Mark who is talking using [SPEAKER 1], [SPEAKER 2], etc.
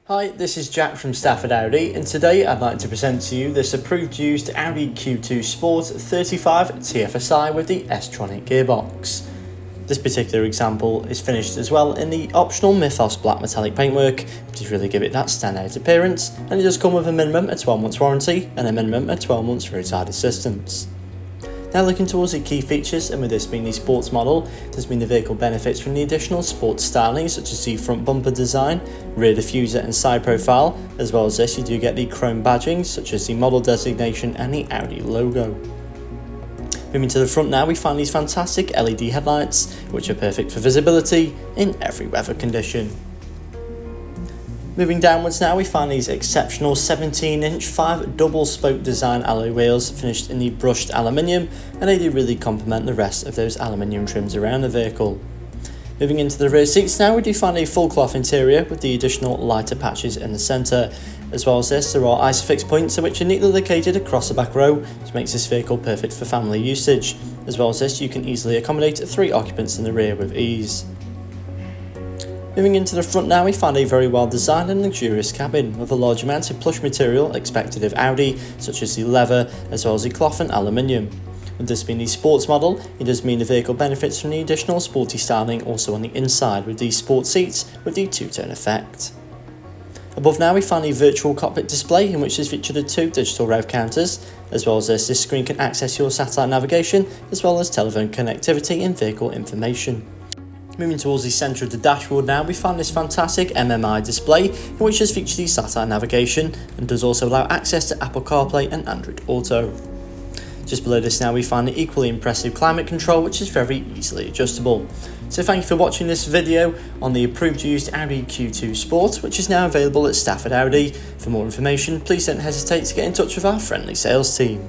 [SPEAKER 1] Hi, this is Jack from Stafford Audi, and today I'd like to present to you this approved used Audi Q2 Sport 35 TFSI with the S-tronic gearbox. This particular example is finished as well in the optional Mythos black metallic paintwork, which does really give it that standout appearance, and it does come with a minimum of 12 months warranty and a minimum of 12 months roadside assistance. Now looking towards the key features, and with this being the sports model, does mean the vehicle benefits from the additional sports styling such as the front bumper design, rear diffuser and side profile. As well as this, you do get the chrome badging such as the model designation and the Audi logo. Moving to the front now, we find these fantastic LED headlights which are perfect for visibility in every weather condition. Moving downwards now, we find these exceptional 17-inch 5 double spoke design alloy wheels finished in the brushed aluminium, and they do really complement the rest of those aluminium trims around the vehicle. Moving into the rear seats now, we do find a full cloth interior with the additional lighter patches in the centre. As well as this, there are Isofix points which are neatly located across the back row, which makes this vehicle perfect for family usage. As well as this, you can easily accommodate 3 occupants in the rear with ease. Moving into the front now, we find a very well designed and luxurious cabin with a large amount of plush material expected of Audi, such as the leather as well as the cloth and aluminium. With this being the sports model, it does mean the vehicle benefits from the additional sporty styling also on the inside with these sport seats with the two-tone effect. Above now, we find a virtual cockpit display in which is featured 2 digital rev counters. As well as this screen can access your satellite navigation as well as telephone connectivity and vehicle information. Moving towards the centre of the dashboard now, we find this fantastic MMI display in which does feature the satellite navigation and does also allow access to Apple CarPlay and Android Auto. Just below this now, we find the equally impressive climate control, which is very easily adjustable. So thank you for watching this video on the approved used Audi Q2 Sport, which is now available at Stafford Audi. For more information, please don't hesitate to get in touch with our friendly sales team.